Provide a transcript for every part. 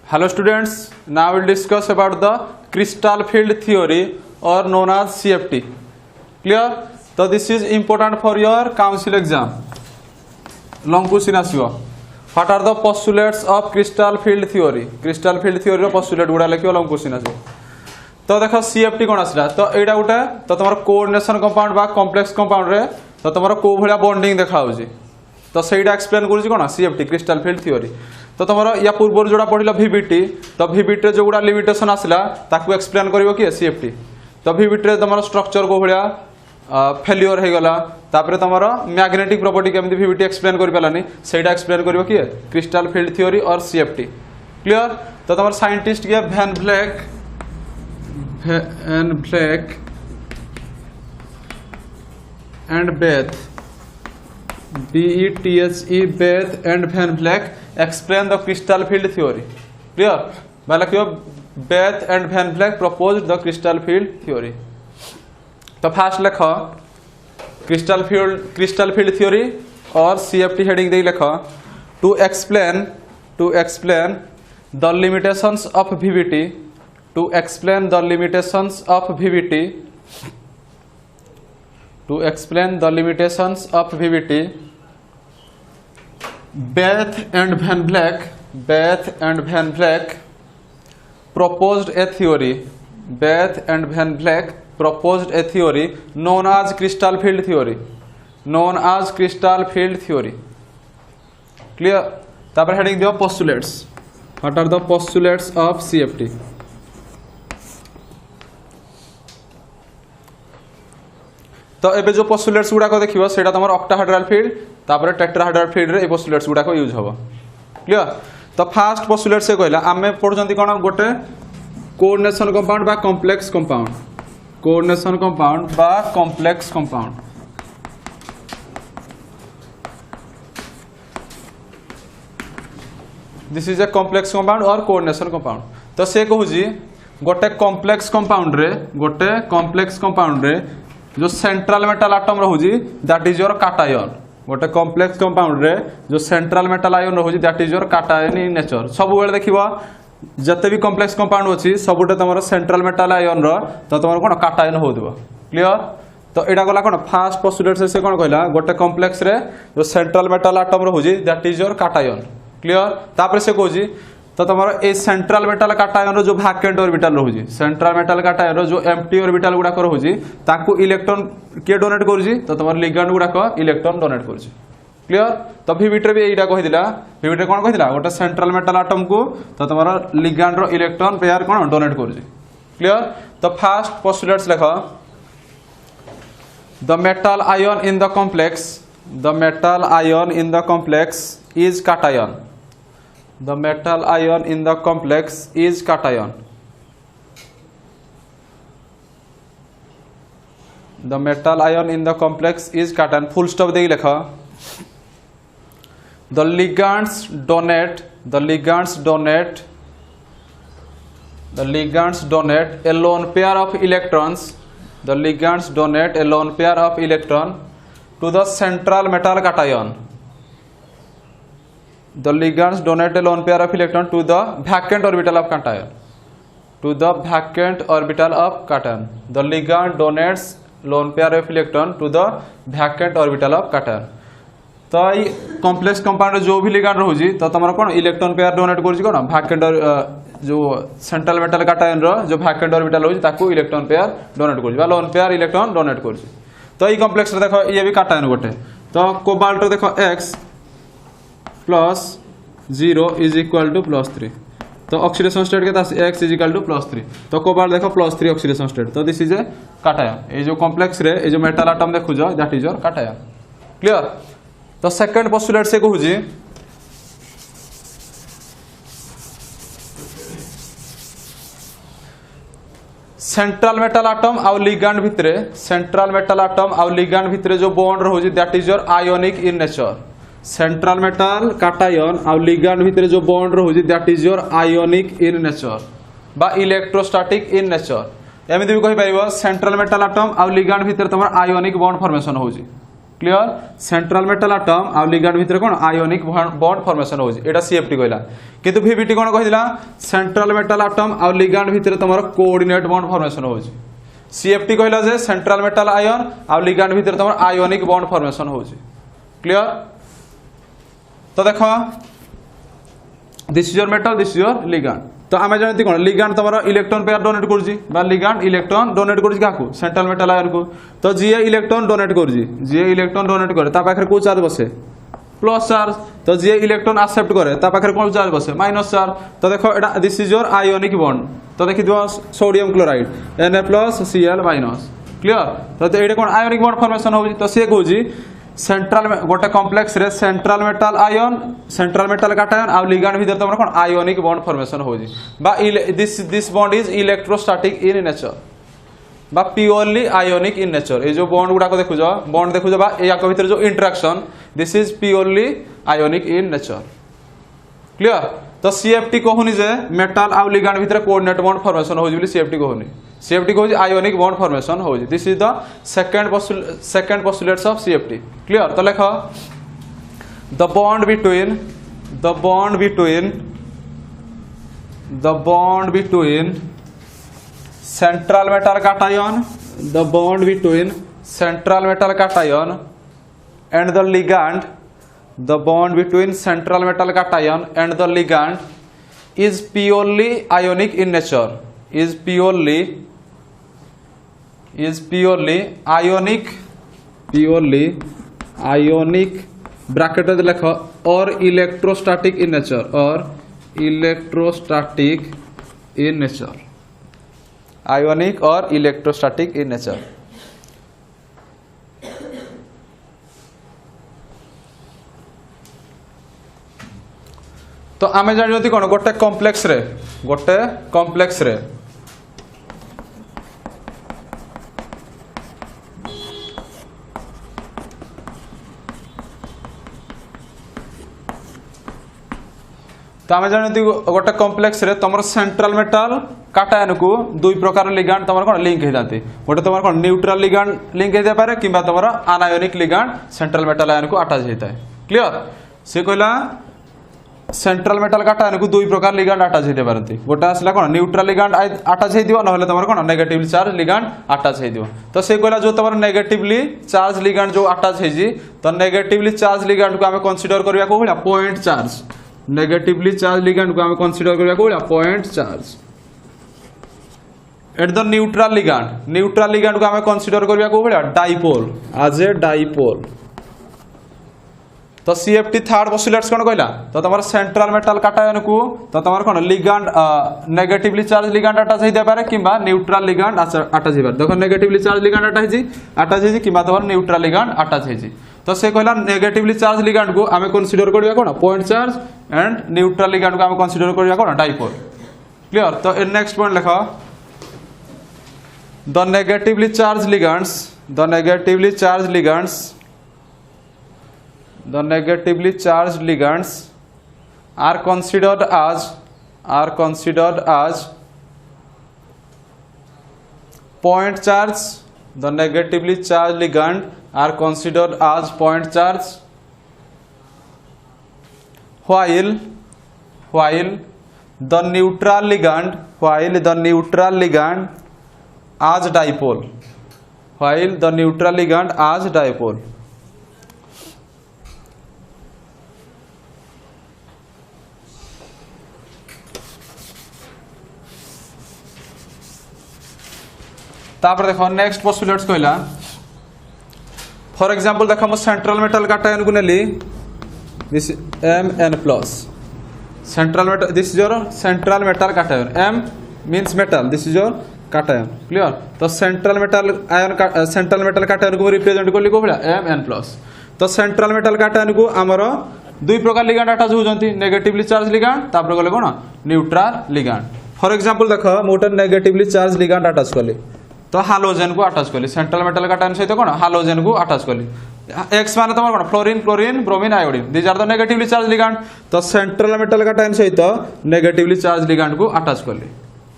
Hello students, now we'll discuss about the crystal field theory or known as CFT. Clear? So this is important for your council exam. Long question asio. What are the postulates of crystal field theory? Crystal field theory postulate गुड़ा लिखियो long question asio. तो देखो CFT कौन आसला तो एटा गुटे तो तुम्हारा coordination compound बा कॉम्प्लेक्स कंपाउंड रे तो तुम्हारा को भलिया बॉन्डिंग देखा होजी तो सेटा एक्सप्लेन करूची कोन CFT क्रिस्टल फील्ड थ्योरी तो तुम्हारा या पूर्व जोड़ा पढ़िला VBT तो VBT रे जो गुड़ा लिमिटेशन आसला ताकू एक्सप्लेन करिवो कि CFT तो VBT रे तुम्हारा स्ट्रक्चर को भलिया फेलियर हे गला तापर तुम्हारा मैग्नेटिक प्रॉपर्टी केमती VBT एक्सप्लेन करि पालानी सेटा एक्सप्लेन करिवो कि क्रिस्टल फील्ड थ्योरी और CFT क्लियर तो तुम्हारा साइंटिस्ट के Van Vleck and Bethe Bethe and Van Vleck explain the crystal field theory. Clear? मतलब Bethe and Van Vleck proposed the crystal field theory. तो फर्स्ट लिखो crystal field theory और CFT heading दे लिखो to explain the limitations of VBT. To explain the limitations of VBT, Bethe and Van Vleck proposed a theory. Bethe and Van Vleck proposed a theory known as crystal field theory. Clear? तापर heading दियो postulates. What are the postulates of CFT? तो एबे जो postulates गुडा को देखिबो सेटा तमर octahedral field तापर tetrahedral field रे ए पोस्टुलेट्स गुडा को यूज हबो क्लियर तो फर्स्ट पोस्टुलेट से कहला आमे पढुचंती कोन गोटे कोऑर्डिनेशन कंपाउंड बा complex compound this is a complex compound और कोऑर्डिनेशन कंपाउंड तो से कहूजी गोटे कॉम्प्लेक्स कंपाउंड रे जो सेंट्रल मेटल आटम रहुजी दैट इज योर काटायन गोटे कॉम्प्लेक्स कंपाउंड रे जो सेंट्रल मेटल आयन रहुजी that is your cation in nature सब बेले देखिबा जते भी कॉम्प्लेक्स कंपाउंड अछि सबुटे तमरो सेंट्रल मेटल आयन रो तो तमरो कोन काटायन होदिबो क्लियर तो एडा गला कोन फर्स्ट पोस्टुलेट से कोन कहला गोटे कॉम्प्लेक्स रे जो सेंट्रल मेटल आटम रहुजी that is your cation clear तापर से कहूजी तो तुम्हारा ए सेंट्रल मेटल काटायन जो वैकेंट ऑर्बिटल रहुजी सेंट्रल मेटल काटायन जो एम्प्टी ऑर्बिटल गुडा रहुजी ताकू इलेक्ट्रॉन के डोनेट करूजी तो तुम्हारा लिगैंड गुडा इलेक्ट्रॉन डोनेट करूजी क्लियर तो VBT रे भी एटा कहिदिला VBT कोन कहिदिला गोटे सेंट्रल मेटल आटम को तो तुम्हारा लिगैंड रो इलेक्ट्रॉन पेयर कोन डोनेट करूजी क्लियर तो फर्स्ट पोस्टुलेट्स लिखो the metal ion in the complex is cation. The metal ion in the complex is cation. The metal ion in the complex is cation. Full stop देगी लिखा. The ligands donate a lone pair of electrons. The ligands donate a lone pair of electron to the central metal cation. The ligands donate a lone pair of electron to the vacant orbital of cation. The ligand donates lone pair of electron to the vacant orbital of cation. तो ये complex compound जो भी ligand रहुजी तो तमरा कोन electron pair donate करछि कोन vacant जो central metal cation रो जो vacant orbital होछि ताकू इलेक्ट्रॉन पेयर डोनेट करछि बा लोन पेयर इलेक्ट्रॉन डोनेट करछि तो ये कॉम्प्लेक्स रे देखो ये भी काटायन गोटे तो कोबाल्ट देखो x plus 0 is equal to +3 तो ऑक्सीडेशन स्टेट के x इज इक्वल टू +3 तो कोबाल्ट देखो +3 ऑक्सीडेशन स्टेट तो दिस इज ए काटायन ये जो कॉम्प्लेक्स रे ये जो मेटल एटम देखु जो that is your cation clear तो सेकंड पोस्टुलेट से कहू जी सेंट्रल मेटल एटम आउ लिगैंड भितरे जो बॉन्ड रहउजी that is your ionic in nature central metal cation आउ लिगैंड भितरे जो बॉन्ड रहउजी that is your ionic in nature बा इलेक्ट्रोस्टैटिक इन नेचर एमिति भी कहि परिबो सेंट्रल मेटल एटम आउ लिगैंड भितरे तमर आयोनिक बॉन्ड फॉर्मेशन होउजी क्लियर सेंट्रल मेटल आटम आ लिगैंड भितर कोन आयोनिक बॉन्ड फॉर्मेशन होउची एटा सीएफटी कहला किंतु वीबीटी कोन कहिला सेंट्रल मेटल आटम आ लिगैंड भितर तमरो कोऑर्डिनेट बॉन्ड फॉर्मेशन होउची सीएफटी कहला जे सेंट्रल मेटल आयन आ लिगैंड भितर तमरो आयोनिक बॉन्ड फॉर्मेशन होउची क्लियर तो देखो this is your metal this is your ligand तो आमे जानती कोन ligand तमरो electron pair donate Karji बा लिगैंड इलेक्ट्रॉन डोनेट करजी काकू सेंट्रल मेटल आयन को तो जीए इलेक्ट्रॉन डोनेट करजी जीए इलेक्ट्रॉन डोनेट करे ता पाखरे को चार्ज बसे प्लस चार्ज तो जीए इलेक्ट्रॉन एक्सेप्ट करे ता पाखरे कोन चार्ज बसे माइनस चार्ज तो देखो एटा this is your ionic bond तो देखि दियो सोडियम क्लोराइड Na+Cl- क्लियर तो एटा कोन आयोनिक बॉन्ड फॉर्मेशन होजी तो से कहूजी सेंट्रल गोटे कॉम्प्लेक्स रे central metal ion central metal cation आ लिगैंड भीतर तमरा कोन आयोनिक बॉन्ड फॉर्मेशन होजी बा this bond is electrostatic in nature बा प्योरली आयोनिक इन नेचर ए जो बॉन्ड गुडा को देखुजो बा या को भीतर जो interaction this is purely ionic in nature clear तो सीएफटी कहूनी जे मेटल आ लिगैंड भीतर कोऑर्डिनेट बॉन्ड फॉर्मेशन होजी बोली सीएफटी कहूनी सीएफटी कहूजी आयोनिक बॉन्ड फॉर्मेशन होजी this is the second postulates of CFT clear तो लेखो the bond between central metal cation the bond between central metal cation and the ligand the bond between central metal cation and the ligand is purely ionic in nature is purely ionic bracket में लिखो or electrostatic in nature ionic और electrostatic in nature तो आमे जानि कोन गोटे complex रे तो आमे जानि गोटे कॉम्प्लेक्स रे तमर सेंट्रल मेटल काटायन को दुई प्रकार लिगैंड तमर कोन लिंक हे जाते गोटे तमर कोन न्यूट्रल लिगैंड लिंक हे पारे किबा तमर अनायोनिक लिगैंड सेंट्रल मेटल आयन को अटैच हेता है क्लियर से कहला सेंट्रल मेटल काटायन को दुई प्रकार लिगैंड अटैच हेते पारंती गोटे आसला कोन न्यूट्रल लिगैंड अटैच हे दियो नहले तमर कोन नेगेटिवली चार्ज लिगैंड अटैच हे दियो तो से कहला जो तमर नेगेटिवली चार्ज लिगैंड जो अटैच हे जी तो नेगेटिवली चार्ज लिगैंड को हमें कंसीडर करबा को होला point charge negatively charge ligand को हमें कंसीडर करबा को होला point charge at the neutral ligand को हमें कंसीडर करबा को होला डाइपोल एज ए डाइपोल तो सीएफटी थर्ड पोस्टुलेट्स कोन कहला तो तमर सेंट्रल मेटल काटायन को तो तमर कोन ligand negatively charge ligand attach हे दे पारे किबा न्यूट्रल लिगैंड अटैच हे पारे देखो नेगेटिवली चार्ज लिगैंड अटैच हे किबा तमर न्यूट्रल लिगैंड अटैच हे तो से कहला नेगेटिवली चार्ज लिगैंड को हमें कंसीडर करबा कोन point charge and neutral ligand को हमें कंसीडर करबा कोन डाइपोल क्लियर तो नेक्स्ट पॉइंट लिखो the negatively charged ligands are considered as point charge the negatively charged ligand are considered as point charge while the neutral ligand as dipole तापर देखो next postulates कहला for example देखो हम central metal cation को नेली this Mn+ central metal this is your central metal cation M means metal this is your cation clear तो central metal cation को represent करली को भला Mn+ तो सेंट्रल मेटल काटायन को हमरो दुई प्रकार लिगैंड अटैच होजंती नेगेटिवली चार्ज लिगैंड तापर गले कोन न्यूट्रल लिगैंड फॉर एग्जांपल देखो मोटर नेगेटिवली चार्ज लिगैंड अटैच करली तो हालोजन को अटैच करली सेंट्रल मेटल काटायन सहित कोन हालोजन को अटैच करली एक्स माने तमर कोन fluorine chlorine bromine iodine these are the negatively charge ligand तो सेंट्रल मेटल काटायन सहित नेगेटिवली चार्ज लिगैंड को अटैच करली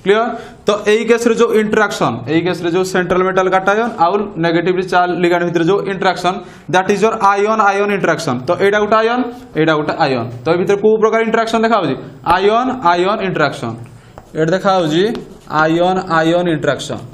क्लियर। तो यही केस रे जो इंटरेक्शन, यही केस रे जो सेंट्रल मेटल काटायन आउ नेगेटिवली चार्ज लिगैंड भितर जो interaction that is your ion ion interaction. तो एटा गोटे आयन, एटा गोटे आयन। तो ए भितर को प्रकार इंटरेक्शन देखा होजी आयन आयन इंटरेक्शन। एटा देखा होजी आयन आयन इंटरेक्शन।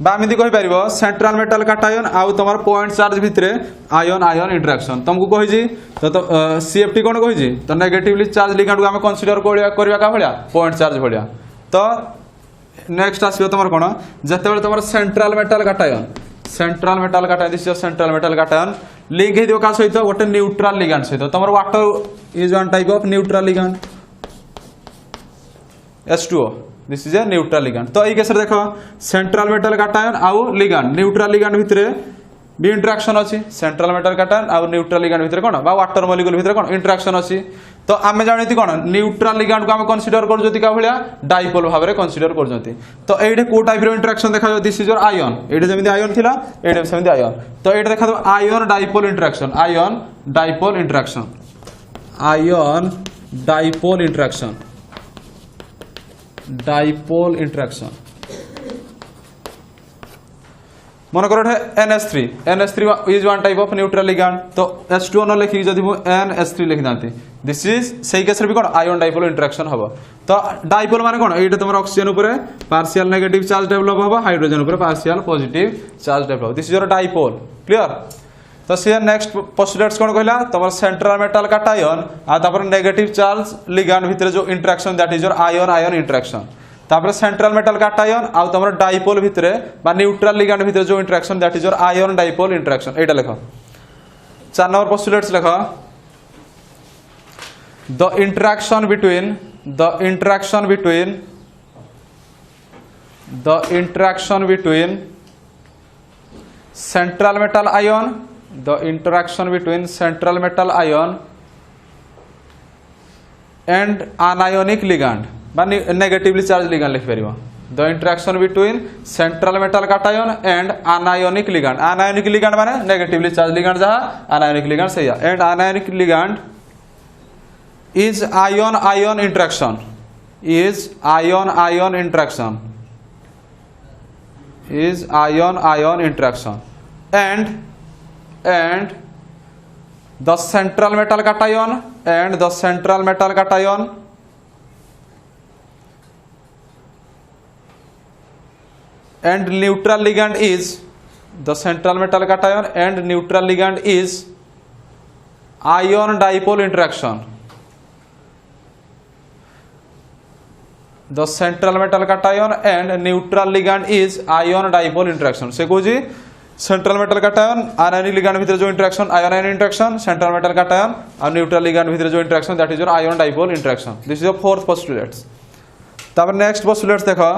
बामिति कहि परिबो सेंट्रल मेटल काटायन आउ तमर पॉइंट चार्ज भितरे आयन आयन इंटरेक्शन तुमको कहि जी। तो सीएफटी कोन कहि जी, तो नेगेटिवली चार्ज लिगैंड को हम कंसीडर करबा का भलिया पॉइंट चार्ज भलिया। तो नेक्स्ट आसीबो तमर कोन जते बेले तमर central metal cation, central metal cation this is central metal cation link हे दियो का सहित गोटे न्यूट्रल लिगैंड सहित। तमर water is one type of neutral ligand H2O, this is a neutral ligand. तो एई केस रे देखो सेंट्रल मेटल काटायन आउ लिगैंड न्यूट्रल लिगैंड भितरे भी इंटरेक्शन अछि। सेंट्रल मेटल काटायन आउ न्यूट्रल लिगैंड भितरे कोन बा वाटर मॉलिक्यूल भितरे कोन इंटरेक्शन अछि। तो आमे जानिति कोन न्यूट्रल लिगैंड को हम कंसीडर कर जति का भलिया डाइपोल भाबरे कंसीडर कर जति। तो एडे को टाइप रो इंटरेक्शन देखा जो दिस इज योर आयन, एडे जेमिति आयन थिला एडे सेमिति आयन। तो एडे देखा दो ion dipole interaction, ion dipole interaction, ion dipole interaction, dipole interaction. मन करो NH3, NH3 is one type of neutral ligand. तो H2O न लिखि जदि मु NH3 लिखि दांती दिस इज सेही केस रे भी कोन आयन डाइपोल इंटरेक्शन हबो। तो डाइपोल माने कोन एटा तमर ऑक्सीजन ऊपर पार्शियल नेगेटिव चार्ज डेवलप हबो, हाइड्रोजन ऊपर partial positive charge develop, this is your dipole. Clear. तो सी नेक्स्ट पोस्टुलेट्स कोन कहला तमर सेंट्रल मेटल काटायन आ तापर नेगेटिव चार्ज लिगैंड भितर जो interaction that is your ion ion interaction. तापर सेंट्रल मेटल काटायन आ तमर डाइपोल भितर बा न्यूट्रल लिगैंड भितर जो interaction that is your ion dipole interaction. एटा लेखो 4 नंबर पोस्टुलेट्स लेखो the interaction between central metal ion, the interaction between central metal ion and anionic ligand बा negatively charged ligand लिख परिबो। the interaction between central metal cation and anionic ligand, anionic ligand माने negatively charged ligand जहा anionic ligand सही है। and anionic ligand is ion ion interaction, is ion ion interaction, is ion ion interaction and the central metal cation and the central metal cation and neutral ligand is the central metal cation and neutral ligand is ion dipole interaction, the central metal cation and neutral ligand is ion dipole interaction। से Cozi central metal cation आयनिक ligand भितर जो interaction ion ion interaction, central metal cation और neutral ligand भितर जो interaction that is your ion dipole interaction. This is your fourth postulates. तब next postulates देखो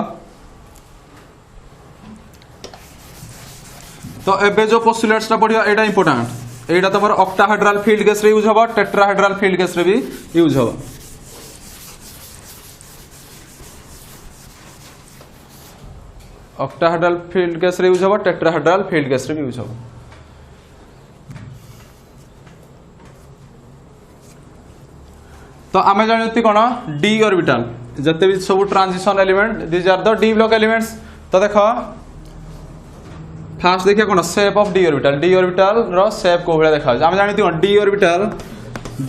तो एबे जो पोस्टुलेट्स ता पढियो एटा इंपोर्टेंट, एटा तमर ऑक्टाहेड्रल फील्ड गैस रे यूज हबो, टेट्राहेड्रल फील्ड गैस रे भी यूज हबो। ऑक्टाहेड्रल फील्ड गैस रे यूज हबो, टेट्राहेड्रल फील्ड गैस रे भी यूज हबो। तो आमे जानती कोन d ऑर्बिटल जते भी सब transition element this are the d block elements. तो देखो फास्ट देखिए कोन shape of d orbital, d orbital रो शेप को भले देखा आमे जानती कोन d ऑर्बिटल,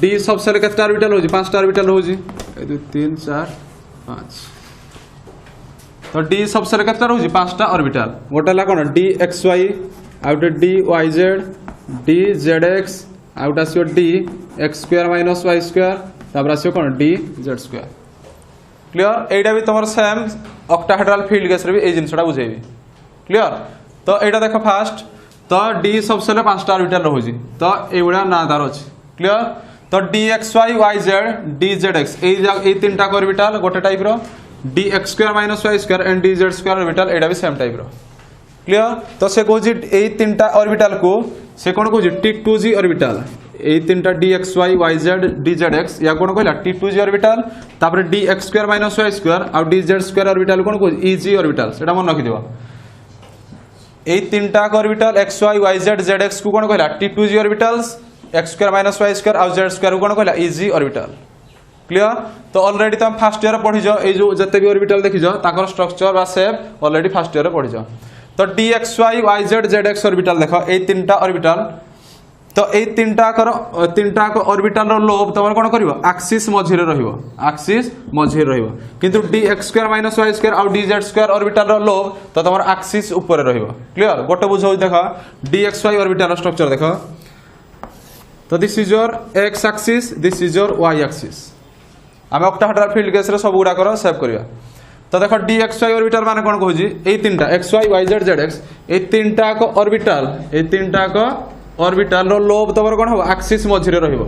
d सबसे केतना ऑर्बिटल होजी 5टा ऑर्बिटल होजी 1 2 3 4 5। तो d सबसे केतना रहउजी 5टा ऑर्बिटल, गोटे ला कोन d xy आउटे d yz d zx आउट आसियो d x² - y² तापर आसियो कोन d z²। क्लियर। एटा भी तमर सेम ऑक्टाहेड्रल फील्ड गैस रे भी ए जिंसटा बुझेबी। क्लियर। तो एटा देखो फास्ट तो d सबसे 5टा ऑर्बिटल रहउजी तो एवडा ना तार अछि। क्लियर। तो dxy yz dzx ए तीनटा ऑर्बिटल गोटे type row dx² - y² and dz² orbital एटा भी सेम टाइप रो। क्लियर। तो से कोजी ए तीनटा ऑर्बिटल को से कोन कोजी t2g ऑर्बिटल, ए तीनटा dxy yz dzx या कोन कहला t2g ऑर्बिटल तापर dx² - y² और dz² ऑर्बिटल कोन कोजी eg ऑर्बिटल सेटा मन रखि दिबो। ए तीनटा ऑर्बिटल xy yz zx को कोन कहला t2g orbitals x square minus y square आउ जेड स्क्वायर को कौन कहला इजी ऑर्बिटल क्लियर। तो ऑलरेडी तुम फर्स्ट ईयर पढ़ीज ये जो जिते भी ऑर्बिटल देखीज ताकर स्ट्रक्चर बा शेप ऑलरेडी फर्स्ट ईयर पढ़ीज। तो d x y y z z x orbital देख ये तीनटा ऑर्बिटल। तो ये तीनटा ऑर्बिटल लोब तुम कौन कर एक्सिस मझिरे रहिबो एक्सिस मझिरे रहिबो किंतु d x square minus y square आउ d z square orbital lobe तो तुम एक्सिस ऊपर रहिबो क्लियर। गोटे बुझ देख d x y orbital structure देख। तो this is your x axis this is your y axis आम ऑक्टाहेड्रल फील्ड केस रे सब गुड़ाकर सेव करिया। तो देख डी एक्स वाई ऑर्बिटल माने कौन कहूँ ये तीनटा x y y z z x ये तीनटा ऑर्बिटल रो लोब तमर कौन हो एक्सिस मझिरे रहिबो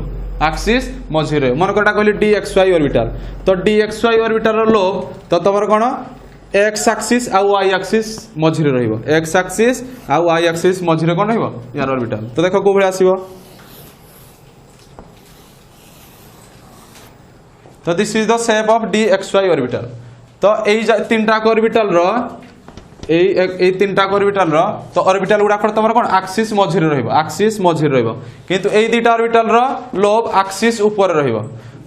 एक्सिस मझिरे मन कोटा कहली डी एक्स वाई ऑर्बिटल। तो डी एक्स वाई ऑर्बिटल रो लोब तो तमर कौन एक्स एक्सिस आ वाई एक्सिस मझिरे रहिबो एक्स एक्सिस आ वाई एक्सिस मझिरे कौन रहिबो यार ऑर्बिटल। तो देखो को भली आसीबो। तो this is the shape of d x y orbital. तो यही तीनटा ऑर्बिटल रो এই তিনটা অরবিটাল র তো অরবিটাল গুড়াকর তোমার কোন আক্সিস মঝিরে রহিব আক্সিস মঝিরে রহিব কিন্তু এই দুইটা অরবিটাল র লোব আক্সিস উপরে রহিব।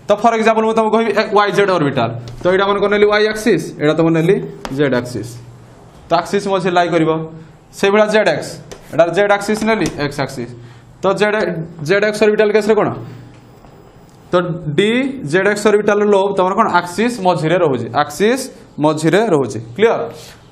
তো ফর এক্সাম্পল মু তোমাকে কইবি ওয়াই জেড অরবিটাল তো এটা মনে করলি ওয়াই আক্সিস এটা তো মনে জেড আক্সিস তো আক্সিস মঝিরে লাই করিব সেইবেলা জেড এক্স এটা জেড আক্সিস নেলি এক্স আক্সিস তো জেড এক্স অরবিটাল কেস রে কোন तो d z x orbital lobe तुम कौन एक्सिस मझिरे रोचे एक्सिस मझिरे रोचे क्लियर।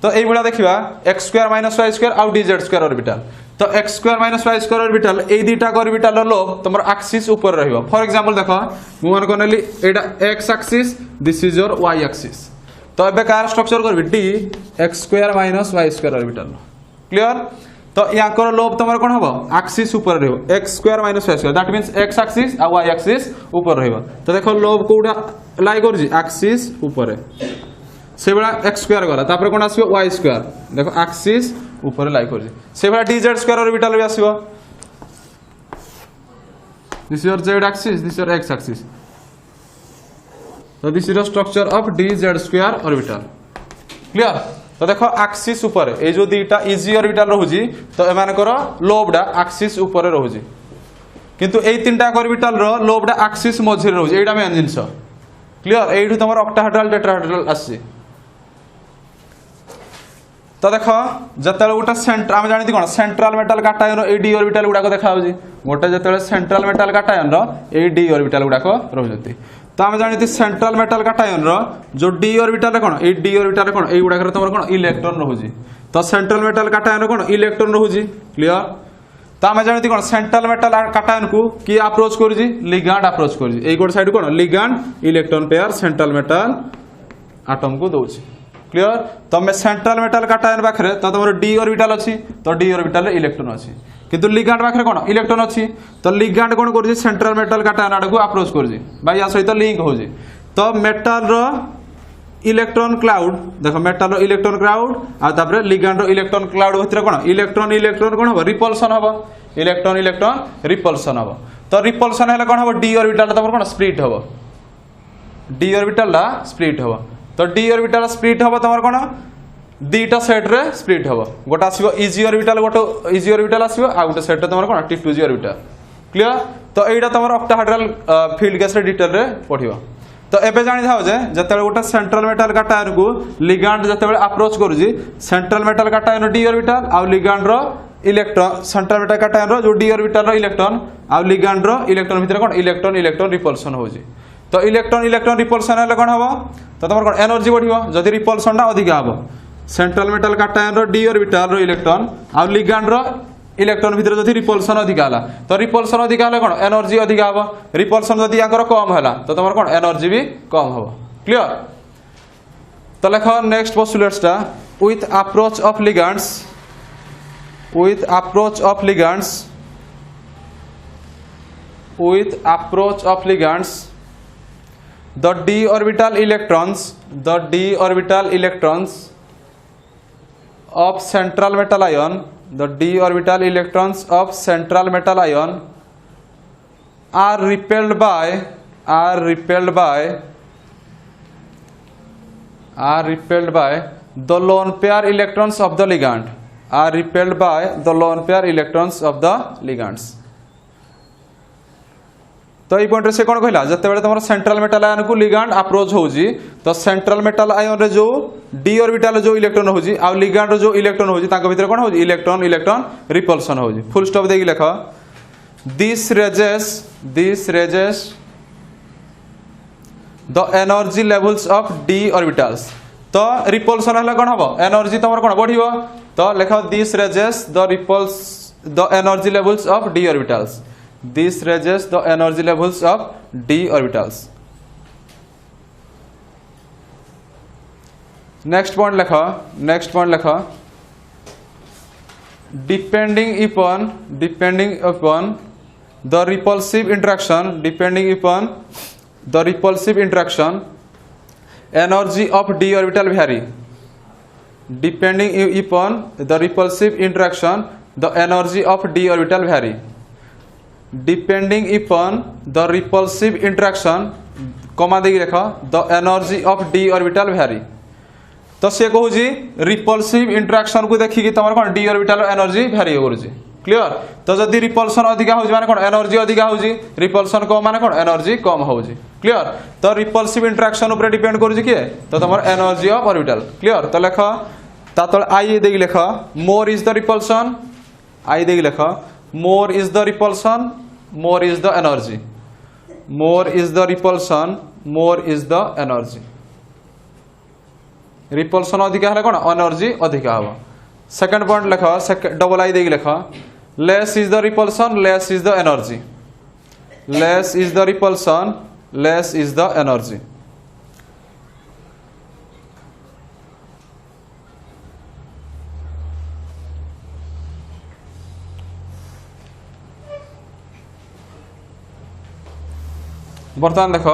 तो ये देखा x square minus y square आउ डी जेड स्क्वायर ऑर्बिटल तो x square minus y square orbital ये दुईटा ऑर्बिटल लोब तुम एक्सिस ऊपर रहिबो। फॉर एग्जांपल देखो मुझे कौन नेली एटा x axis this is your y axis. तो एबे कार स्ट्रक्चर करबी d x square minus y square orbital clear. तो याकर लोब तुम कौन हम एक्सिस ऊपर रहिबो x square minus y square that means x axis आ वाई एक्सिस ऊपर रहिबो। तो देखो लोब कोडा लाई करजी एक्सिस ऊपर से बेला एक्स स्क्वायर गला तापर कोन आसीबो वाई स्क्वायर देखो एक्सिस ऊपर लाई करजी से बेला डी जेड स्क्वायर ऑर्बिटल भी आसीबो this your z axis this your x axis. तो this is the structure of d z square orbital clear. तो देखो एक्सिस ऊपर ये जो दुईटा इजी ऑर्बिटल रोची तो एमानकर लोबडा एक्सिस ऊपर रोची किंतु ए तीनटा ऑर्बिटल रो लोबडा एक्सिस मझिरे रोची एटा मेन जिंस क्लियर। एठू तुम ऑक्टाहेड्रल टेट्राहेड्रल आसी। तो देख जिते गोटे सेंटर आम जानी कौन सेंट्रल मेटल काटायन ए डी ऑर्बिटल गुड़ाक देखा गोटे जो सेंट्रल मेटल काटायन ए डी ऑर्बिटल गुड़ाक रोचती। तो आम जानी सेंट्रल मेटल काटायन जो डी ऑर्बिटल कौन ए डी ऑर्बिटल कौन ये गुड़ाक तुम कौन इलेक्ट्रॉन रोची। तो सेंट्रल मेटल काटायन कौन इलेक्ट्रॉन रोची क्लियर। तो आम जानी कौन सेंट्रल मेटल काटायन को किए अप्रोच कर लिगांड अप्रोच कर गोटे साइड कौन ligand electron pair central metal atom को दौर क्लियर। तुम सेंट्रल मेटल काटायन पाखे तो तुम डी ऑर्बिटल अच्छी तो डी ऑर्बिटल इलेक्ट्रॉन अच्छी किंतु लिगांड पाखे कौन इलेक्ट्रॉन अच्छी तो लिगांड कौन कर सेंट्रल मेटल काटायन आड़ को अप्रोच कर या सहित लिंक हो। तो मेटल रो इलेक्ट्रॉन क्लाउड देख मेटल इलेक्ट्रॉन क्लाउड आपर लिगांड इलेक्ट्रॉन क्लाउड भितर कौन इलेक्ट्रॉन इलेक्ट्रॉन कौन हम रिपल्सन हम इलेक्ट्रॉन इलेक्ट्रॉन रिपल्सन हम। तो रिपल्सन है कौन हम डी ऑर्बिटल तुम कौन स्प्लिट हम डी ऑर्बिटल स्प्लिट हम। तो डी ऑर्बिटल स्प्लिट हम तुम कौन दुईटा सेट रे स्प्लिट हम गोटे आसो इजी ऑर्बिटल गोटे इजी ऑर्बिटल आसो आ गोटे सेट तुम कौन टी2जी ऑर्बिटल क्लियर। तो यहाँ तुम ऑक्टाहेड्रल फील्ड केस डिटेल रे पढ़िबा। तो एबे जानि थाओ जे जतबे गोटे सेंट्रल मेटल काटायन को लिगांड जतबे अप्रोच करूजी central metal cation d orbital आ लिगांड रो इलेक्ट्रॉन सेंट्रल मेटल काटायन रो जो डी ऑर्बिटल रो इलेक्ट्रॉन आ लिगांड रो इलेक्ट्रॉन भितर कोन इलेक्ट्रॉन इलेक्ट्रॉन रिपल्सन होजी। तो इलेक्ट्रॉन इलेक्ट्रॉन रिपल्सन हेले कोन हबो तो तमर कोन एनर्जी बढ़िबो जदि रिपल्सन टा अधिक हबो central metal cation rho D orbital रो इलेक्ट्रॉन आ लिगांड रो इलेक्ट्रॉन भितर जदि रिपल्सन अधिक हला तो रिपल्सन अधिक हले कोन एनर्जी अधिक हबो रिपल्सन जदि याकर कम हला तो तमर कोन एनर्जी भी कम हबो क्लियर। तो लेखो next पोस्टुलेट्सटा with approach of ligands the d orbital electrons of central metal ion are repelled by the lone pair electrons of the ligand तो ये पॉइंट से कौन कहला जते तुम सेंट्रल मेटल आयन को लिगांड अप्रोच होउजी तो सेंट्रल मेटल आयन रे जो डी ऑर्बिटल जो इलेक्ट्रॉन होउजी आ लिगांड जो इलेक्ट्रॉन होउजी ताको भीतर कौन होउजी इलेक्ट्रॉन इलेक्ट्रॉन रिपल्सन होउजी फुल स्टॉप देगी लिख this raises the energy levels of d orbitals तो रिपल्सन हला कौन हबो एनर्जी तमर कौन बढ़िबो तो लिख this raises the energy levels of d orbitals This raises the energy levels of d orbitals. Next point lekha depending upon the repulsive interaction energy of d orbital vary. Depending upon the repulsive interaction the energy of d orbital vary. Depending upon the repulsive interaction कमा देगी रेखा the energy of d orbital vary तो से कहू जी repulsive interaction को देखि कि तमर कोन d orbital energy vary करूची क्लियर तो जदी रिपल्सन अधिका होजी माने कोन एनर्जी अधिका होजी रिपल्सन कम माने कोन एनर्जी कम होजी क्लियर तो रिपल्सिव इंटरेक्शन ऊपर डिपेंड करूची के तो तमर एनर्जी ऑफ ऑर्बिटल क्लियर तो लेख तातल आई देगी लेख मोर इज द रिपल्सन आई देगी लेख more is the repulsion more is the energy more is the repulsion more is the energy repulsion अधिका हला कोन एनर्जी अधिका हबो सेकंड पॉइंट लेखा डबल आई देगी लेखा less is the repulsion less is the energy less is the repulsion less is the energy बर्तमान देख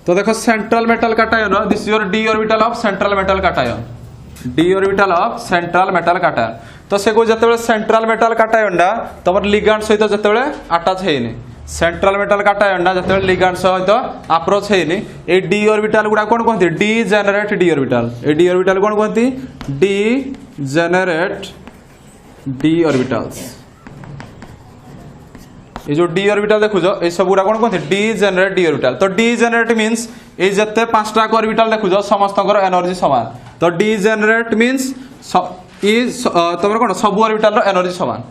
तो देखो central metal cation this is your D orbital of central metal cation D orbital of central metal cation तो से को जते central metal cation डा तमर लिगांड सहित जते अटैच हेनी सेंट्रल मेटल कैटायन डा जते लिगांड सहित अप्रोच हेनी ए डी ऑर्बिटल गुडा कोन कहती डी जेनरेट डी ऑर्बिटल ए डी ऑर्बिटल कोन कहती डी जेनरेट डी ऑर्बिटल्स ये जो डी ऑर्बिटल देखो ये सब गुड़ा कौन कहते डी जेनरेट डी ऑर्बिटल तो डी जेनरेट मीन्स ये जते पांचटा ऑर्बिटल देखो समस्त एनर्जी समान तो डी जेनरेट मीन्स तुम कौन सब ऑर्बिटल एनर्जी समान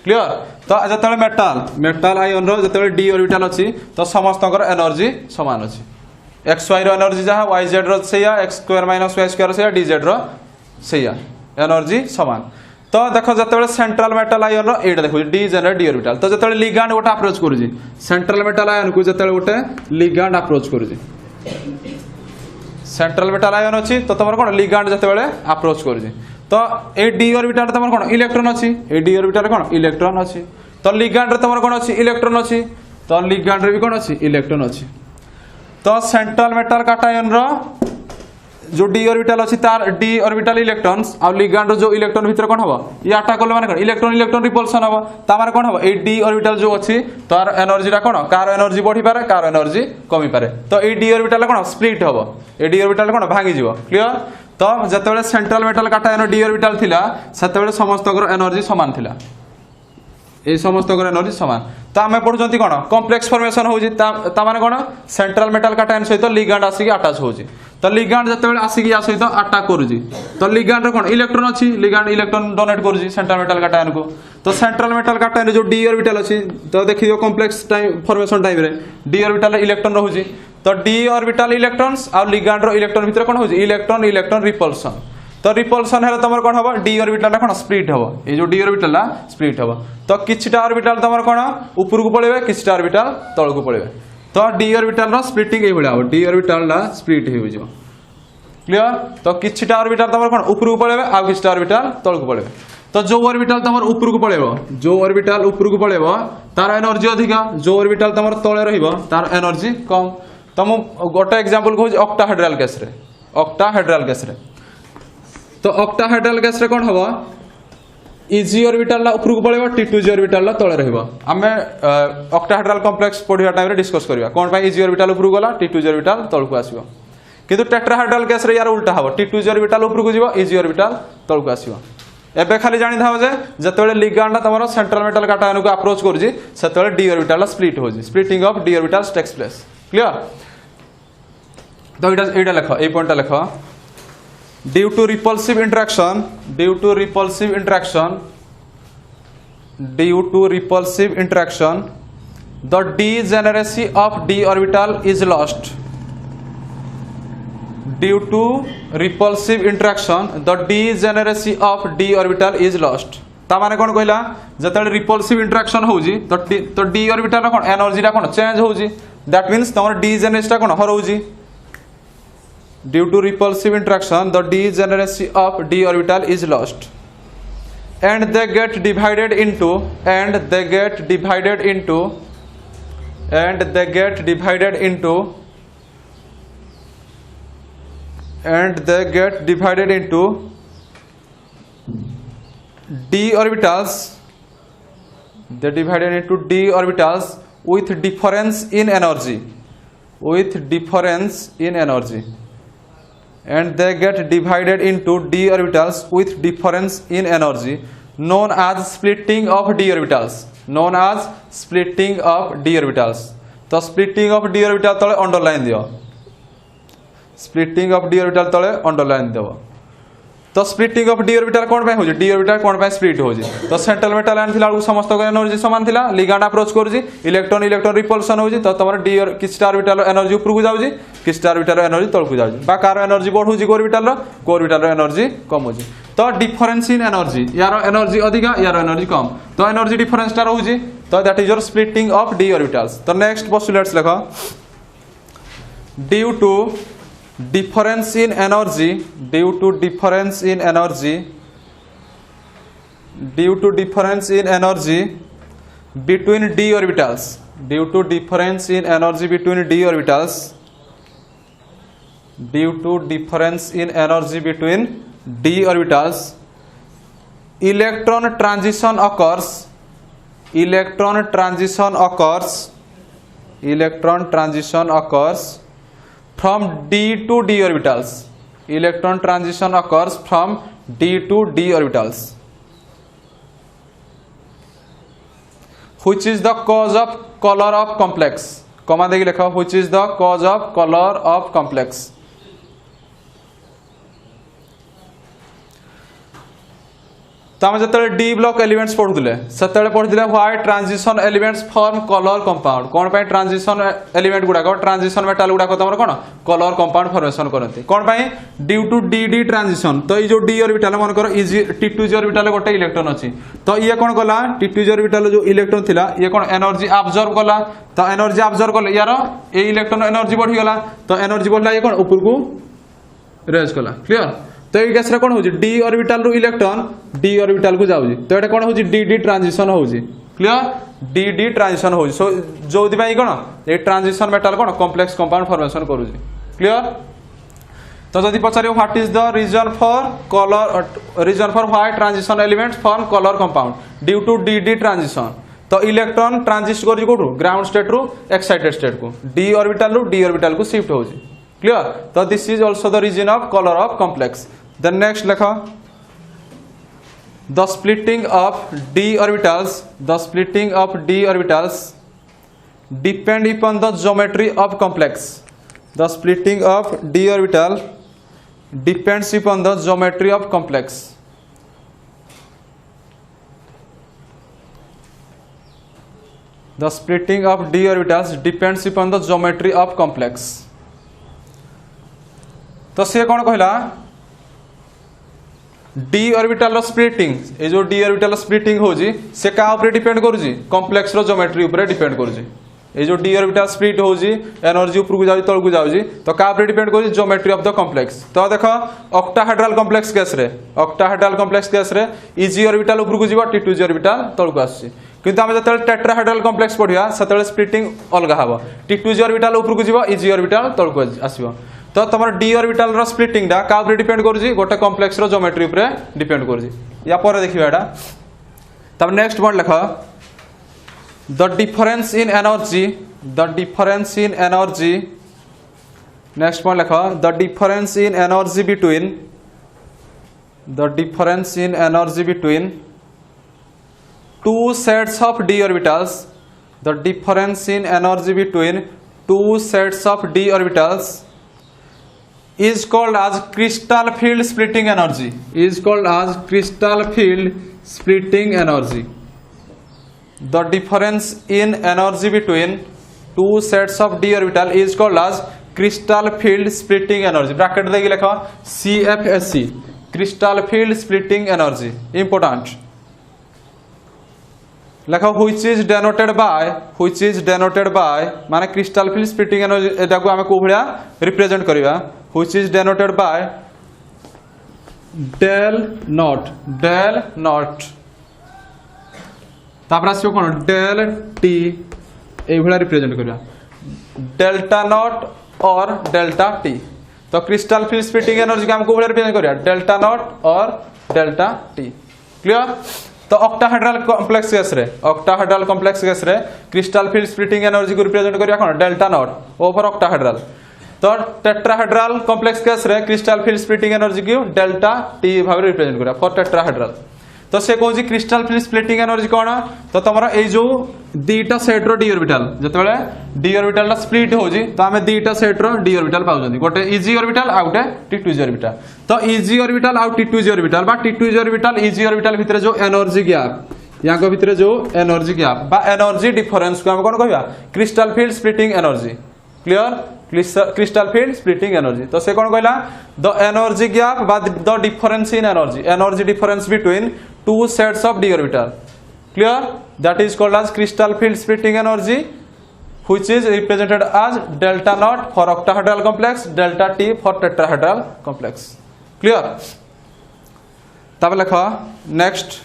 क्लियर तो जो मेटल आयन जो डी ऑर्बिटल अच्छी तो समस्त एनर्जी समान अच्छी एक्स वाई एनर्जी जहाँ वाई जेड रहा x square minus y square से डी जेड रहा एनर्जी समान तो देखो जो सेंट्रल मेटल आयन एटा देखो डी जेनरेट डी ऑर्बिटल तो जो लिगांड गोटे अप्रोच करूची सेंट्रल मेटल आयन को जो गोटे लिगांड अप्रोच करूची सेंट्रल मेटल आयन अच्छी तो तुम कौन लिगांड जो अप्रोच करूची तो ए डी ऑर्बिटल तुम कौन इलेक्ट्रॉन अच्छी ए डी ऑर्बिटल कौन इलेक्ट्रॉन अच्छी तो लिगांड तुम कौन अच्छी इलेक्ट्रॉन अच्छी तो लिगांड भी कौन अच्छी इलेक्ट्रॉन अच्छी तो सेंट्रल मेटल कैटायन जो डी ऑर्बिटल अच्छी तार डी ऑर्बिटल इलेक्ट्रॉन्स और लिगांड जो इलेक्ट्रॉन भीतर कौन हम ये अटैक कले माने कौन इलेक्ट्रॉन इलेक्ट्रॉन रिपल्सन हम तार कौन हम ए डी ऑर्बिटल जो अच्छी तार एनर्जी कौन कार एनर्जी बढ़ी पारे कार एनर्जी कमी पारे तो ये डी ऑर्बिटल कौन स्प्लिट हम ए डी ऑर्बिटल कौन भांगी जीव क्लियर तो जिते central metal cation D orbital थिला सेते समस्त एनर्जी समान थिला ए समस्त एनर्जी समान तो आम पढ़ुंट कौन कम्प्लेक्स फॉर्मेशन होची कौन सेंट्रल मेटल कैटायन सहित लिगांड आसिक अटैच होची तो लिगांड जो आसिक या सहित अटैक करुची तो लिगांड कौन इलेक्ट्रॉन अच्छी लिगांड इलेक्ट्रॉन डोनेट करुची सेंट्रल मेटल कैटायन को तो सेंट्रल मेटल कैटायन जो डी ऑर्बिटल अच्छी तो देखिए कम्प्लेक्स टाइम फॉर्मेशन टाइम रे डी ऑर्बिटल इलेक्ट्रॉन रोची तो डी ऑर्बिटल इलेक्ट्रॉन्स और लिगांड इलेक्ट्रॉन भीतर कौन होची इलेक्ट्रॉन इलेक्ट्रॉन रिपल्सन तो रिपल्सन है तुम कौन हम डी ऑर्बिटल कौन स्प्लिट हम ये जो डी ऑर्बिटल स्प्लिट हम तो किछटा ऑर्बिटल तुम कौन ऊपर को पड़े किछटा ऑर्बिटल तल को पड़े तो डी ऑर्बिटल स्प्लिटिंग ये हम डी ऑर्बिटल स्प्लिट हो क्लियर तो किछटा ऑर्बिटल तुम कौन ऊपर को पड़े आ किछटा ऑर्बिटल तल को पड़े तो जो ऑर्बिटल तुम ऊपर को पड़े जो ऑर्बिटल ऊपर को पड़े तार एनर्जी अधिका जो ऑर्बिटल तुम तले रहिबो तार एनर्जी कम तुम गोटे एग्जांपल कहूँ ऑक्टाहेड्रल केस रे ऑक्टाहेड्रल केस रे तो ऑक्टाहेड्रल केस रे कौन हम इजी ऑर्बिटल ऊपर को पड़े T2G ऑर्बिटल तले रहिबो आमे ऑक्टाहेड्रल कॉम्प्लेक्स पढ़िया टाइम रे डिस्कस करबा कोन पई इजी ऑर्बिटल ऊपर को गला T2G ऑर्बिटल तल को आसीबो किंतु टेट्राहेड्रल केस रे यार उल्टा हबो T2 ऑर्बिटल ऊपर को जीवो EG ऑर्बिटल तळ को आसीबो एबे खाली जानि थाओ जे जतबेले लिगांड तमरो सेंट्रल मेटल काटायन को अप्रोच करूजी सेतबेले d ऑर्बिटल स्प्लिट होजी splitting of d orbitals takes place clear तो एटा लिखो ए पॉइंट लिखो due to repulsive interaction the degeneracy of d orbital is lost due to repulsive interaction the degeneracy of d orbital is lost ता माने कोन कहला जतले repulsive interaction होउजी तो d orbital कोन energy रा कोन चेंज होउजी दैट मींस तमर degeneration टा कोन हरउजी due to repulsive interaction the degeneracy of d orbital is lost and they get divided into d orbitals with difference in energy and they get divided into d orbitals with difference in energy known as splitting of d orbitals तो splitting of d orbital तले underline दियो splitting of d orbital तले underline देबो तो splitting of d orbital कोन पे होजी d orbital कोन पे split होजी तो central metal आन थिला समस्त को एनर्जी समान थिला ligand approach Karji electron repulsion होजी तो तमर d और किस्टा ऑर्बिटल एनर्जी ऊपर को जाउजी किस्टा ऑर्बिटल एनर्जी तळ को जाउजी बा कार एनर्जी बढ़ुजी को ऑर्बिटल एनर्जी कम होजी तो डिफरेंस इन एनर्जी यार एनर्जी अधिका यार एनर्जी कम तो एनर्जी डिफरेंस टा रहउजी तो that is your splitting of d orbitals तो नेक्स्ट पोस्टुलेट्स लिखो due to difference in energy between d orbitals electron transition occurs from d to d orbitals electron transition occurs from d to d orbitals which is the cause of color of complex comma देके लिखो which is the cause of color of complex तो हम जतले d block elements पढुले सतले पढुले why transition elements form colour compound कोन पे ट्रांजिशन एलिमेंट गुडा को ट्रांजिशन मेटल गुडा को तमर कोन कलर कंपाउंड फॉर्मेशन करंती कोन पे ड्यू टू डी ट्रांजिशन तो ये जो डी ऑर्बिटल मन करो T2 ऑर्बिटल गोटे इलेक्ट्रॉन अछि तो ये कोन गला T2 ऑर्बिटल जो इलेक्ट्रॉन थिला ये कोन एनर्जी अब्सॉर्ब कला तो एनर्जी अब्सॉर्ब करले यार ए इलेक्ट्रॉन एनर्जी बढ़ी गला तो एनर्जी बढ़ला ये कोन ऊपर को रेज कला क्लियर तो ये केस रे कोन होजी d ऑर्बिटल रो इलेक्ट्रॉन d ऑर्बिटल को जाउजी तो एटा कोन होजी dd ट्रांजिशन होजी क्लियर dd ट्रांजिशन होजी सो जोदि भाई कोन ए ट्रांजिशन मेटल कोन कॉम्प्लेक्स कंपाउंड फॉर्मेशन करूजी क्लियर तो जदि पचारियो what is the reason for why transition elements form colour compound due to dd transition तो इलेक्ट्रॉन ट्रांजिस्ट करी कोठु ग्राउंड स्टेट रो एक्साइटेड स्टेट को d ऑर्बिटल को शिफ्ट होजी clear so this is also the region of color of complex then next lekha the splitting of d orbitals depend upon the geometry of complex the splitting of d orbital depends upon the geometry of complex the splitting of d orbitals depends upon the geometry of complex तो से कौन कहला d orbital रो splitting ए जो d orbital splitting होजी से का ऊपर डिपेंड करूजी कॉम्प्लेक्स रो ज्योमेट्री ऊपर डिपेंड करूजी ए जो डी ऑर्बिटल स्प्लिट होजी एनर्जी ऊपर को जाउजी तळ को जाउजी तो का ऊपर डिपेंड करूजी ज्योमेट्री ऑफ द कॉम्प्लेक्स तो देखो ऑक्टाहेड्रल कॉम्प्लेक्स केस रे इजी ऑर्बिटल ऊपर को जीवा T2 ऑर्बिटल तळ को आसी किंतु हम जतले टेट्राहेड्रल कॉम्प्लेक्स पढिया सतले स्प्लिटिंग अलगा हबो T2 ऑर्बिटल ऊपर को जीवा इजी ऑर्बिटल तळ को आसीबो तो तमर डी ऑर्बिटल रो स्प्लिटिंग डा का ऊपर डिपेंड करूजी गोटे कॉम्प्लेक्स रो ज्योमेट्री ऊपर डिपेंड करूजी या पर देखिबा एटा तब नेक्स्ट पॉइंट लिखो the difference in energy next point लिख the difference in energy between two sets of d orbitals. The difference in energy between two sets of d orbitals is called as crystal field splitting energy. The difference in energy between two sets of d orbital is called as crystal field splitting energy. Bracket देगी लिखा CFSE, crystal field splitting energy. Important. लिखा which is denoted by माने crystal field splitting energy एटा को हमें को भलिया represent करिवा which is denoted by del not तापर आसियो कोन del t ए भलिया रिप्रेजेंट करिवा delta not और delta t. तो crystal field splitting energy को हम को भलिया रिप्रेजेंट करिवा delta not और delta t. क्लियर. तो ऑक्टाहेड्रल कॉम्प्लेक्स केस रे क्रिस्टल फील्ड स्प्लिटिंग एनर्जी को रिप्रेजेंट करिया कोन डेल्टा नॉट ओवर ऑक्टाहेड्रल. तो टेट्राहेड्रल कॉम्प्लेक्स केस रे क्रिस्टल फील्ड स्प्लिटिंग एनर्जी को डेल्टा टी भाव रिप्रेजेंट करिया फॉर टेट्राहेड्रल. तो से कहूँ क्रिस्टल फील्ड स्प्लिटिंग एनर्जी कौन तो तुम ये जो दीटा सेट रो डी ऑर्बिटल जिते डी ऑर्बिटल स्प्लिट होजी तो आम दीटा सेट रो डी ऑर्बिटल पाउछन गोटे इजी ऑर्बिटल आ गोटे टी2जी ऑर्बिटल. तो इजी ऑर्बिटल आ टी2जी ऑर्बिटल बा टी2जी ऑर्बिटल इजी ऑर्बिटल भितर जो एनर्जी गैप या भितर जो एनर्जी गैप बा एनर्जी डिफरेंस को हम कौन कहबा crystal field splitting energy. Clear. Crystal field splitting energy. तो से कौन कहला द एनर्जी गैप बा the difference in energy difference between two sets of d orbital. Clear. That is called as crystal field splitting energy, which is represented as delta naught for octahedral complex, delta t for tetrahedral complex. Clear. तब लिखा next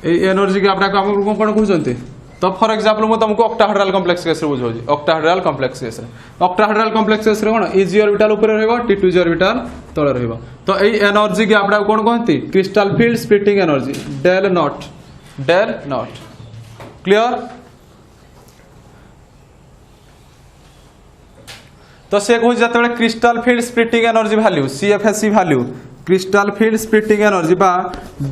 energy के आपड़ा को कोन कहउछंती. तो for example मु तुमको octahedral complex case रे बुझौजी. Octahedral complex case रे कोन easy orbital ऊपर रहबो टी2जी ऑर्बिटल तळे रहबो. तो एई एनर्जी के आपड़ा कोन कहंती crystal field splitting energy del naught. Clear. तो से कहू जतबे crystal field splitting energy value CFSC value crystal field splitting energy बा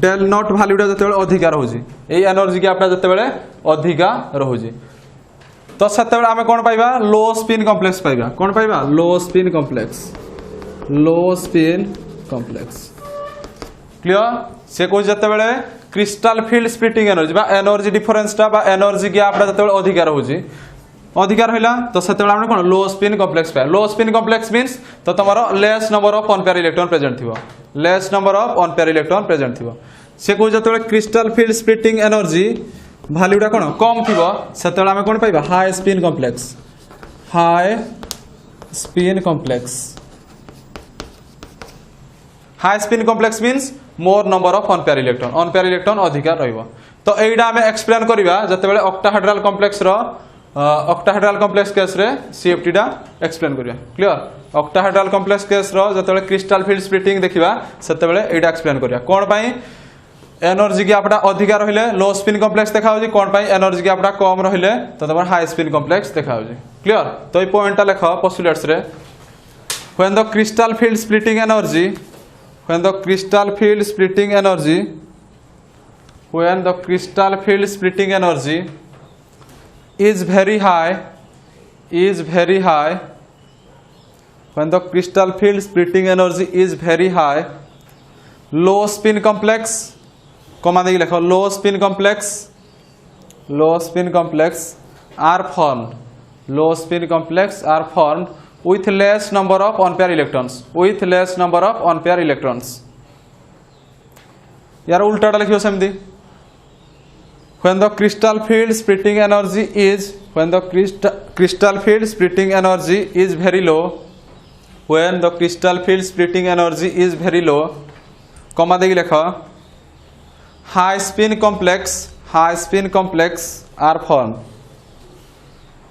डेल नॉट वैल्यूटा जतबे अधिका रहउजी एई एनर्जी के आपड़ा जतबे अधिका रहउजी तो सेतबे आमे कोन पाइबा लो स्पिन कॉम्प्लेक्स पाइबा. कोन पाइबा लो स्पिन कॉम्प्लेक्स. क्लियर. से कहू जतबे क्रिस्टल फील्ड स्प्लिटिंग एनर्जी बा एनर्जी डिफरेंसटा बा एनर्जी के आपड़ा जतबे अधिका रहउजी अधिकार रहा तो से कौन लो स्पिन कॉम्प्लेक्स पाए. लो स्पिन कॉम्प्लेक्स मीन्स तो तुम less number of unpaired electron present थी. Less number of unpaired electron present थी. से कहू जो क्रिस्टल फील्ड स्प्लिटिंग एनर्जी वैल्यूटा कौन कम थी से कौन पाइबा high spin complex means more number of unpaired electron अधिकार रहिबो. तो एइडा हमें एक्सप्लेन करिबा जतबेले ऑक्टाहेड्रल कॉम्प्लेक्स रो ऑक्टाहेड्रल कॉम्प्लेक्स केस रे सीएफटी डा एक्सप्लेन करिया. क्लियर. ऑक्टाहेड्रल कॉम्प्लेक्स केस रो जतबेले क्रिस्टल फील्ड स्प्लिटिंग देखिबा सेतबेले एइडा एक्सप्लेन करिया. कोन पई एनर्जी गैपटा अधिका रहिले लो स्पिन कॉम्प्लेक्स देखा होजी. कोन पई एनर्जी गैपटा कम रहिले तो तमर हाई स्पिन कॉम्प्लेक्स देखा होजी. क्लियर. तो ए पॉइंटटा लेख पोस्टुलेट्स रे when the crystal field splitting energy is very high when the crystal field splitting energy is very high low spin complex command देगी लिखो low spin complex are formed with less number of unpair electrons. यार उल्टाटा लिखियो सेमती when the crystal field splitting energy is crystal field splitting energy is very low, when the crystal field splitting energy is very low, comma देगी लेखा, high spin complex are formed,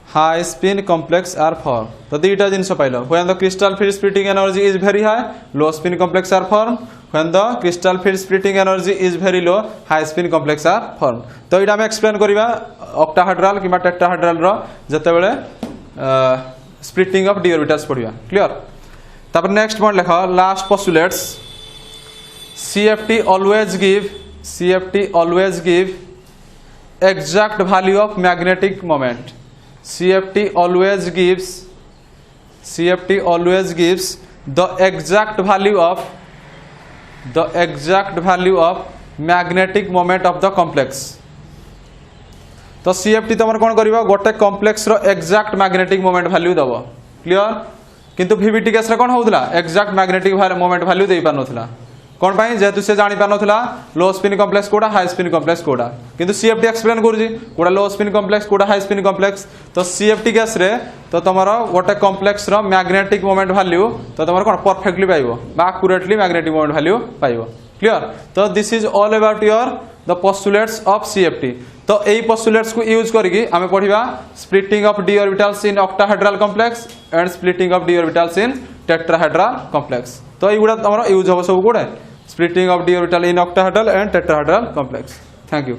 high spin complex are formed. तो दीटा जिनस pile, when the crystal field splitting energy is very high, low spin complex are formed. When the crystal field splitting energy is very low, high spin complex are formed. तो इटा हम explain करिबा octahedral किबा tetrahedral रो जते बेले splitting of d orbitals पढिबा. Clear. तापर next point लेखा, last postulates. CFT always give exact value of magnetic moment. CFT always gives the exact value of magnetic moment of the complex. तो CFT तुम कौन कर गोटे कॉम्प्लेक्स रो exact magnetic moment value दब. Clear. किंतु VVT case रे कौन होउतला exact magnetic moment value दे पार नथला. कौन पाई जेतु से जानि पार नथला लो स्पिन कॉम्प्लेक्स कोडा हाई स्पिन कॉम्प्लेक्स कोडा. किंतु CFT एक्सप्लेन करूजी कोडा लो स्पिन कॉम्प्लेक्स कोडा हाई स्पिन कॉम्प्लेक्स. तो CFT केस रे तो तुमरो गोटे कॉम्प्लेक्स रो मैग्नेटिक मोमेंट वैल्यू तो तुमरो कोन परफेक्टली पाइबो बा एक्यूरेटली मैग्नेटिक मोमेंट वैल्यू पाइबो. क्लियर. तो this is all about your the postulates of CFT. तो यही पोस्टुलेट्स को यूज करके आमे पढ़िबा splitting of d orbitals in octahedral complex and splitting of d orbitals in tetrahedral complex. तो एगुडा हमर यूज हो सब गुडे splitting of d orbital in octahedral and tetrahedral complex. Thank you.